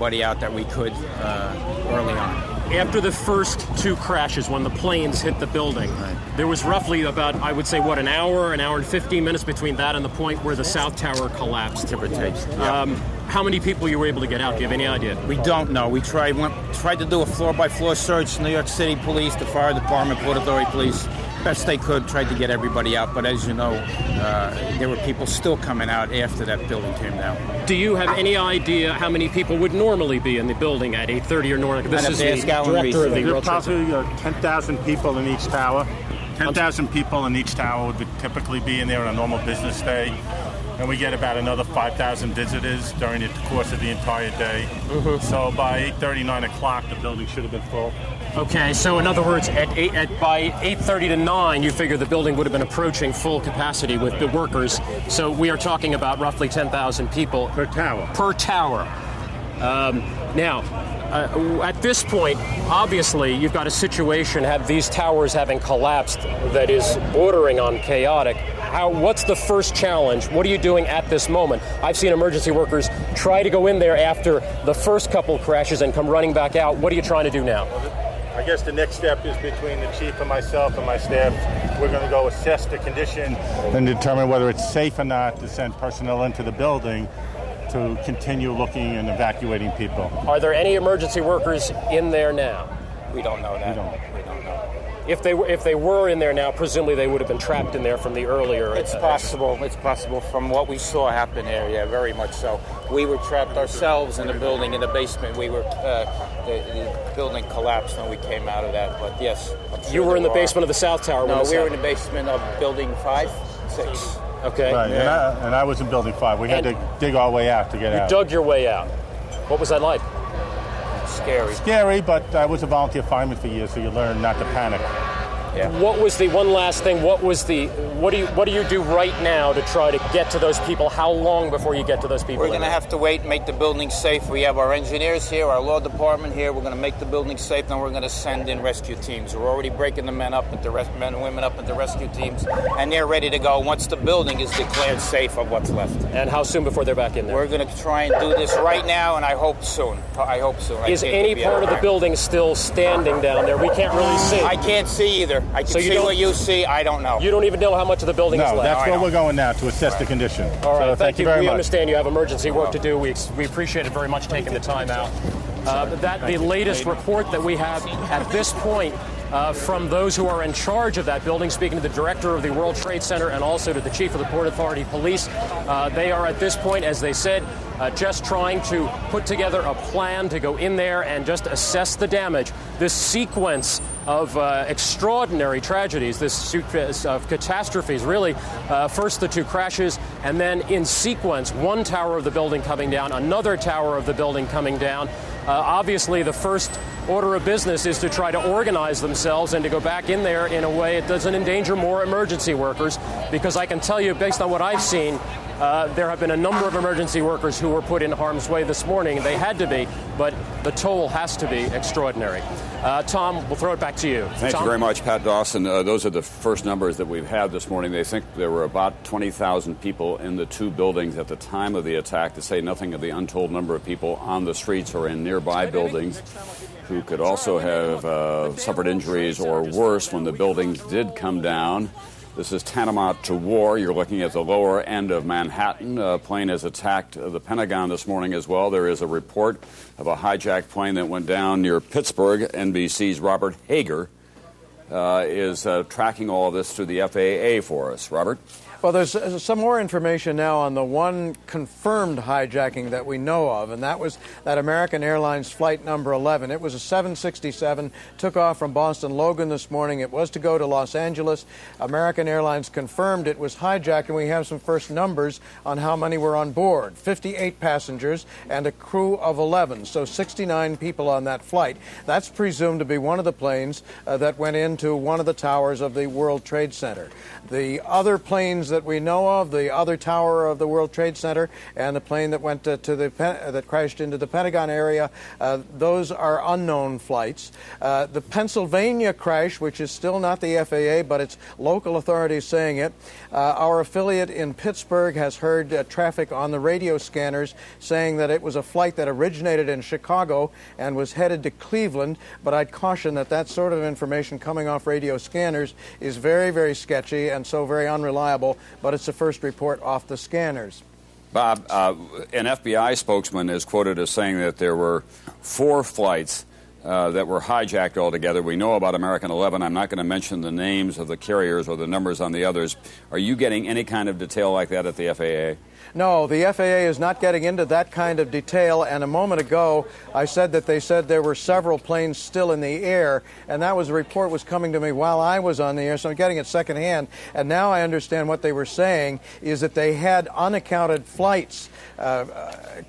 everybody out that we could early on. After the first two crashes, when the planes hit the building, there was roughly about, I would say, an hour and 15 minutes between that and the point where the South Tower collapsed. Give or take. Yeah. How many people you were able to get out? Do you have any idea? We don't know. We tried to do a floor-by-floor search. New York City Police, the Fire Department, Port Authority Police, best they could, tried to get everybody out. But as you know, there were people still coming out after that building came down. Do you have any idea how many people would normally be in the building at 8:30 or north? This is the director of the World Trade Center. There are probably 10,000 people in each tower. 10,000 people in each tower would typically be in there on a normal business day. And we get about another 5,000 visitors during the course of the entire day. Mm-hmm. So by 8:30, 9 o'clock, the building should have been full. Okay, so in other words, by 8:30 to 9, you figure the building would have been approaching full capacity with the workers. So we are talking about roughly 10,000 people. Per tower. Per tower. Now, at this point, obviously, you've got a situation, these towers having collapsed, that is bordering on chaotic. What's the first challenge? What are you doing at this moment? I've seen emergency workers try to go in there after the first couple crashes and come running back out. What are you trying to do now? I guess the next step is between the chief and myself and my staff. We're going to go assess the condition and determine whether it's safe or not to send personnel into the building to continue looking and evacuating people. Are there any emergency workers in there now? We don't know that. We don't know. If they were in there now, presumably they would have been trapped in there from the earlier. It's possible. It's possible from what we saw happen there. Yeah, very much so. We were trapped ourselves in the building in the basement. We were the building collapsed when we came out of that. But yes, you were in the basement of the South Tower. No, we were in the basement of building 5, 6. Okay. Right, yeah. and I was in building 5. We had to dig our way out to get out. You dug your way out. What was that like? Scary, but I was a volunteer fireman for years, so you learn not to panic. Yeah. What was the one last thing? What do you do right now to try to get to those people? How long before you get to those people? We're going to have to wait and make the building safe. We have our engineers here, our law department here. We're going to make the building safe, then we're going to send in rescue teams. We're already breaking the men and women up into rescue teams, and they're ready to go once the building is declared safe of what's left. And how soon before they're back in there? We're going to try and do this right now, and I hope soon. Is any part of the building still standing down there? We can't really see. I can't see either. I can see what you see. I don't know. You don't even know how much of the building is left. No, that's where we're going now, to assess the condition. All right, so thank you very much. We understand you have emergency work to do. We appreciate it very much taking the time out. The latest report that we have at this point from those who are in charge of that building, speaking to the director of the World Trade Center and also to the chief of the Port Authority Police. They are at this point, as they said, just trying to put together a plan to go in there and just assess the damage. This sequence of extraordinary tragedies, this sequence of catastrophes, really, first the two crashes, and then in sequence, one tower of the building coming down, another tower of the building coming down. Obviously, the first order of business is to try to organize themselves and to go back in there in a way it doesn't endanger more emergency workers, because I can tell you, based on what I've seen, there have been a number of emergency workers who were put in harm's way this morning. They had to be, but the toll has to be extraordinary. Tom, we'll throw it back to you. Thank you very much, Pat Dawson. Those are the first numbers that we've had this morning. They think there were about 20,000 people in the two buildings at the time of the attack, to say nothing of the untold number of people on the streets or in nearby buildings who could also have suffered injuries or worse when the buildings did come down. This is tantamount to war. You're looking at the lower end of Manhattan. A plane has attacked the Pentagon this morning as well. There is a report of a hijacked plane that went down near Pittsburgh. NBC's Robert Hager is tracking all of this through the FAA for us. Robert? Well, there's some more information now on the one confirmed hijacking that we know of, and that was that American Airlines flight number 11. It was a 767, took off from Boston Logan this morning. It was to go to Los Angeles. American Airlines confirmed it was hijacked, and we have some first numbers on how many were on board. 58 passengers and a crew of 11, so 69 people on that flight. That's presumed to be one of the planes that went into one of the towers of the World Trade Center. The other planes that we know of, the other tower of the World Trade Center and the plane that went that crashed into the Pentagon area, those are unknown flights. The Pennsylvania crash, which is still not the FAA, but it's local authorities saying it, our affiliate in Pittsburgh has heard traffic on the radio scanners saying that it was a flight that originated in Chicago and was headed to Cleveland, but I'd caution that that sort of information coming off radio scanners is very, very sketchy and so very unreliable, but it's the first report off the scanners. Bob, an FBI spokesman is quoted as saying that there were 4 flights that were hijacked altogether. We know about American 11. I'm not going to mention the names of the carriers or the numbers on the others. Are you getting any kind of detail like that at the FAA? No, the FAA is not getting into that kind of detail, and a moment ago I said that they said there were several planes still in the air, and that was a report was coming to me while I was on the air, so I'm getting it secondhand, and now I understand what they were saying is that they had unaccounted flights,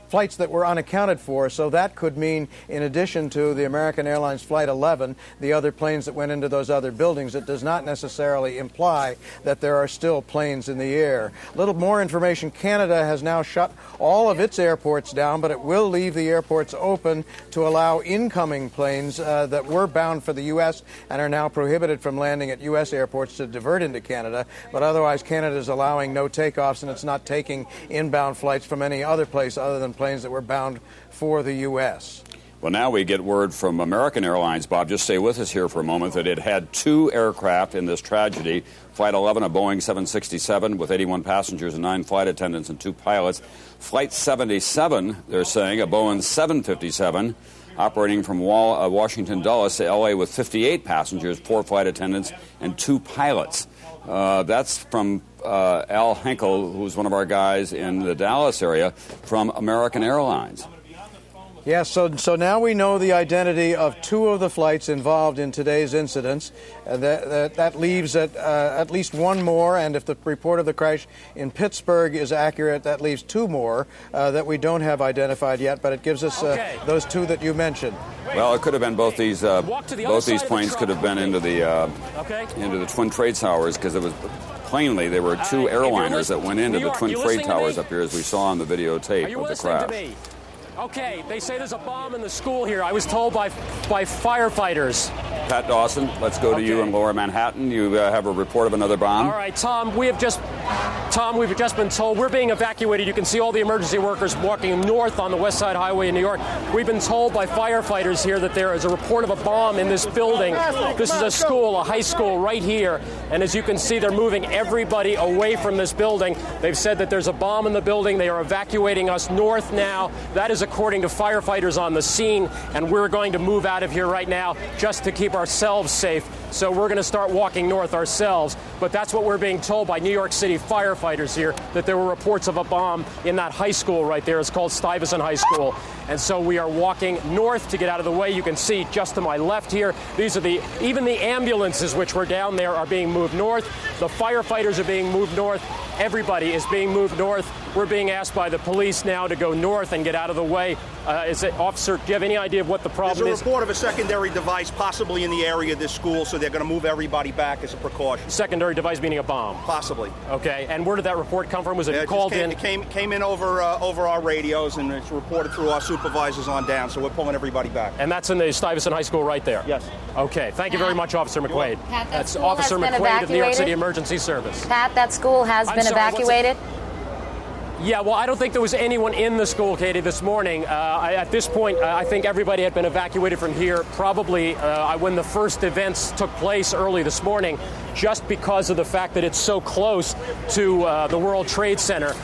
flights that were unaccounted for, so that could mean, in addition to the American Airlines Flight 11, the other planes that went into those other buildings. It does not necessarily imply that there are still planes in the air. A little more information. Canada has now shut all of its airports down, but it will leave the airports open to allow incoming planes that were bound for the U.S. and are now prohibited from landing at U.S. airports to divert into Canada. But otherwise, Canada is allowing no takeoffs, and it's not taking inbound flights from any other place other than planes that were bound for the U.S. Well, now we get word from American Airlines, Bob, just stay with us here for a moment, that it had 2 aircraft in this tragedy. Flight 11, a Boeing 767 with 81 passengers and 9 flight attendants and 2 pilots. Flight 77, they're saying, a Boeing 757 operating from Washington Dulles to L.A. with 58 passengers, 4 flight attendants, and 2 pilots. That's from Al Henkel, who's one of our guys in the Dallas area, from American Airlines. Yes, so now we know the identity of 2 of the flights involved in today's incidents. That leaves at least 1 more, and if the report of the crash in Pittsburgh is accurate, that leaves 2 more that we don't have identified yet, but it gives us those 2 that you mentioned. Well, it could have been both these planes could have been into the Twin Trade Towers, because it was plainly there were 2 airliners that went into the Twin Trade Towers up here, as we saw on the videotape of the crash. Okay, they say there's a bomb in the school here. I was told by firefighters. Pat Dawson, let's go to you in Lower Manhattan. You have a report of another bomb. All right, Tom, we've just been told we're being evacuated. You can see all the emergency workers walking north on the West Side Highway in New York. We've been told by firefighters here that there is a report of a bomb in this building. This is a school, a high school right here. And as you can see, they're moving everybody away from this building. They've said that there's a bomb in the building. They are evacuating us north now. That is according to firefighters on the scene, and we're going to move out of here right now just to keep ourselves safe. So we're going to start walking north ourselves. But that's what we're being told by New York City firefighters here, that there were reports of a bomb in that high school right there. It's called Stuyvesant High School. And so we are walking north to get out of the way. You can see just to my left here, these are even the ambulances which were down there are being moved north. The firefighters are being moved north. Everybody is being moved north. We're being asked by the police now to go north and get out of the way. Officer, do you have any idea of what the problem is? There's a report of a secondary device possibly in the area of this school, so they're going to move everybody back as a precaution. Secondary device meaning a bomb? Possibly. Okay, and where did that report come from? Was it called in? It came in over our radios, and it's reported through our supervisors on down, so we're pulling everybody back. And that's in the Stuyvesant High School right there? Yes. Okay, thank you very much, Officer McQuaid. Pat, that's Officer McQuaid of New York City Emergency Service. Pat, that school has been evacuated? Yeah, well, I don't think there was anyone in the school, Katie, this morning. At this point, I think everybody had been evacuated from here probably when the first events took place early this morning, just because of the fact that it's so close to the World Trade Center.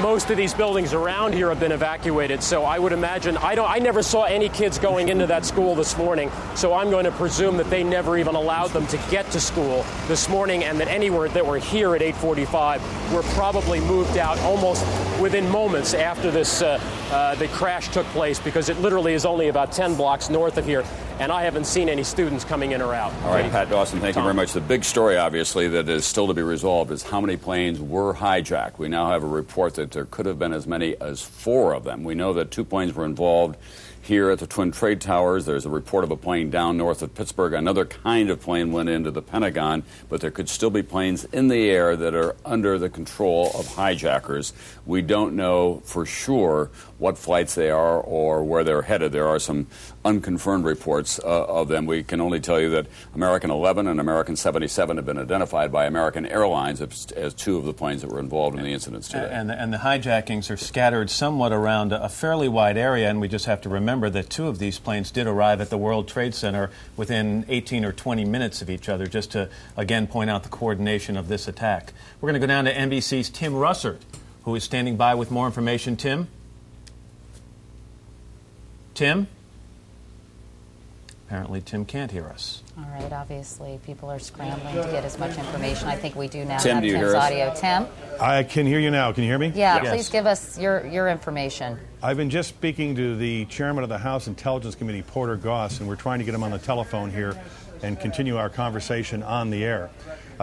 Most of these buildings around here have been evacuated, so I would imagine, I never saw any kids going into that school this morning, so I'm going to presume that they never even allowed them to get to school this morning, and that anywhere that were here at 8:45 were probably moved out almost within moments after this the crash took place, because it literally is only about 10 blocks north of here. and I haven't seen any students coming in or out. All right, Pat Dawson, thank you very much. The big story, obviously, that is still to be resolved is how many planes were hijacked. We now have a report that there could have been as many as 4 of them. We know that 2 planes were involved here at the Twin Trade Towers. There's a report of a plane down north of Pittsburgh. Another kind of plane went into the Pentagon, but there could still be planes in the air that are under the control of hijackers. We don't know for sure what flights they are or where they're headed. There are some unconfirmed reports of them. We can only tell you that American 11 and American 77 have been identified by American Airlines as 2 of the planes that were involved in the incidents today. And the hijackings are scattered somewhat around a fairly wide area, and we just have to remember that 2 of these planes did arrive at the World Trade Center within 18 or 20 minutes of each other, just to, again, point out the coordination of this attack. We're going to go down to NBC's Tim Russert, who is standing by with more information. Tim? Tim? Apparently, Tim can't hear us. All right, obviously, people are scrambling to get as much information. I think we do now Tim, have do you Tim's hear us? audio. Tim? I can hear you now. Can you hear me? Yeah, Yes. please give us your information. I've been just speaking to the chairman of the House Intelligence Committee, Porter Goss, and we're trying to get him on the telephone here and continue our conversation on the air.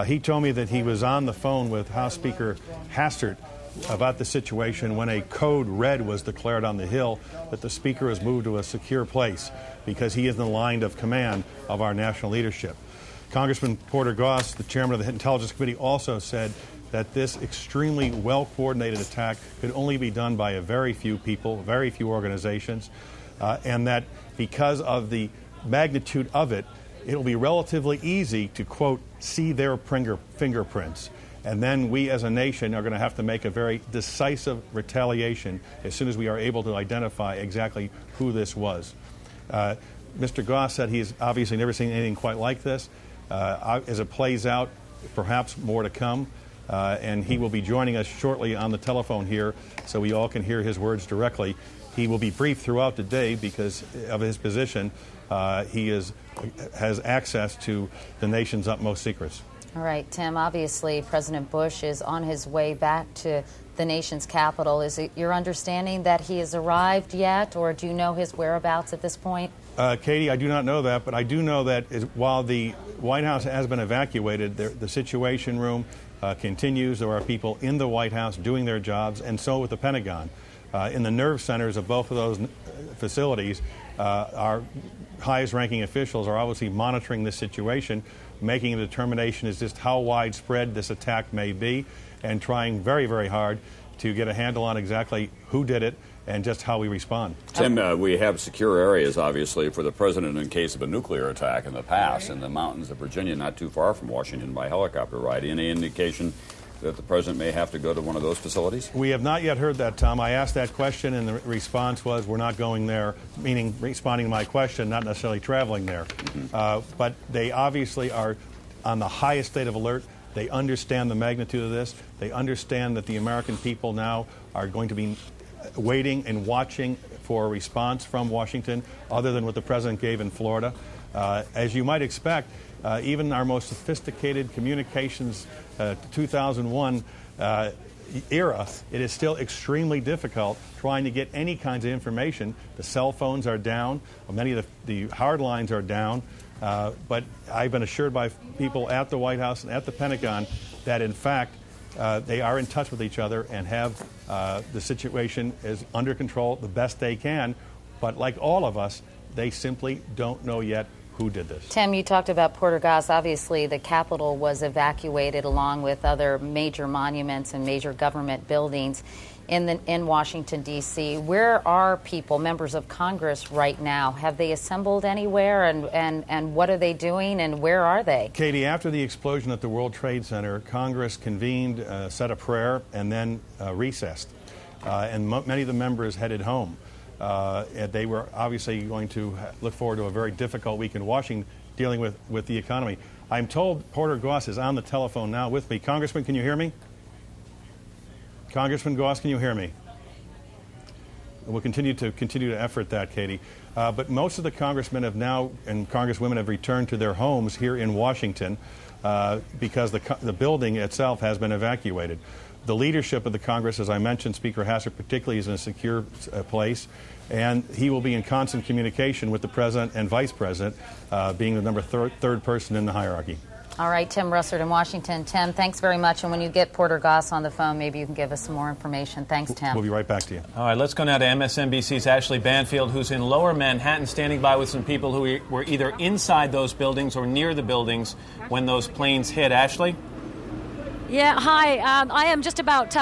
He told me that he was on the phone with House Speaker Hastert about the situation when a code red was declared on the Hill, that the Speaker has moved to a secure place because he is in the line of command of our national leadership. Congressman Porter Goss, the chairman of the Intelligence Committee, also said that this extremely well-coordinated attack could only be done by a very few people, very few organizations, and that because of the magnitude of it, it will be relatively easy to, quote, see their fingerprints. And then we as a nation are going to have to make a very decisive retaliation as soon as we are able to identify exactly who this was. Mr. Goss said he's obviously never seen anything quite like this. As it plays out, perhaps more to come. And he will be joining us shortly on the telephone here so we all can hear his words directly. He will be brief throughout the day because of his position. He has access to the nation's utmost secrets. All right, Tim, obviously President Bush is on his way back to the nation's capital. Is it your understanding that he has arrived yet, or do you know his whereabouts at this point? Katie, I do not know that, but I do know that while the White House has been evacuated, the Situation Room continues. There are people in the White House doing their jobs, and so with the Pentagon. In the nerve centers of both of those facilities, our highest-ranking officials are obviously monitoring this situation, making a determination as just how widespread this attack may be, and trying very, very hard to get a handle on exactly who did it and just how we respond. Tim, we have secure areas, obviously, for the president in case of a nuclear attack in the past in the mountains of Virginia, not too far from Washington by helicopter ride. Any indication that the president may have to go to one of those facilities? We have not yet heard that, Tom. I asked that question, and the response was we're not going there, meaning responding to my question, not necessarily traveling there. But they obviously are on the highest state of alert. They understand the magnitude of this. They understand that the American people now are going to be waiting and watching for a response from Washington other than what the president gave in Florida. As you might expect, even our most sophisticated communications 2001 era, it is still extremely difficult trying to get any kinds of information. The cell phones are down. Many of the hard lines are down. But I've been assured by people at the White House and at the Pentagon that, in fact, they are in touch with each other and have the situation is under control the best they can. But like all of us, they simply don't know yet who did this. Tim, you talked about Porter Goss. Obviously, the Capitol was evacuated along with other major monuments and major government buildings in Washington, D.C. Where are people, members of Congress, right now? Have they assembled anywhere, and what are they doing, and where are they? Katie, after the explosion at the World Trade Center, Congress convened, said a prayer, and then recessed. And many of the members headed home. And they were obviously going to look forward to a very difficult week in Washington dealing with the economy. I'm told Porter Goss is on the telephone now with me. Congressman, can you hear me? Congressman Goss, can you hear me? We'll continue to effort that, Katie. But most of the congressmen have now, and congresswomen have returned to their homes here in Washington because the building itself has been evacuated. The leadership of the Congress, as I mentioned, Speaker Hastert particularly, is in a secure place. and he will be in constant communication with the president and vice president, being the number third person in the hierarchy. All right, Tim Russert in Washington. Tim, thanks very much. And when you get Porter Goss on the phone, maybe you can give us some more information. Thanks, Tim. We'll be right back to you. All right, let's go now to MSNBC's Ashley Banfield, who's in Lower Manhattan, standing by with some people who were either inside those buildings or near the buildings when those planes hit. Ashley? Yeah, hi. I am just about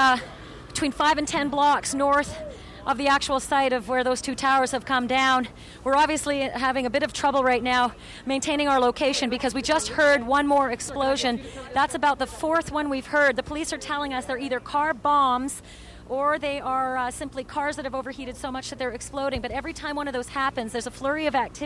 between 5 and 10 blocks north of the actual site of where those two towers have come down. We're obviously having a bit of trouble right now maintaining our location because we just heard one more explosion. That's about the fourth one we've heard. The police are telling us they're either car bombs or they are simply cars that have overheated so much that they're exploding. But every time one of those happens, there's a flurry of activity.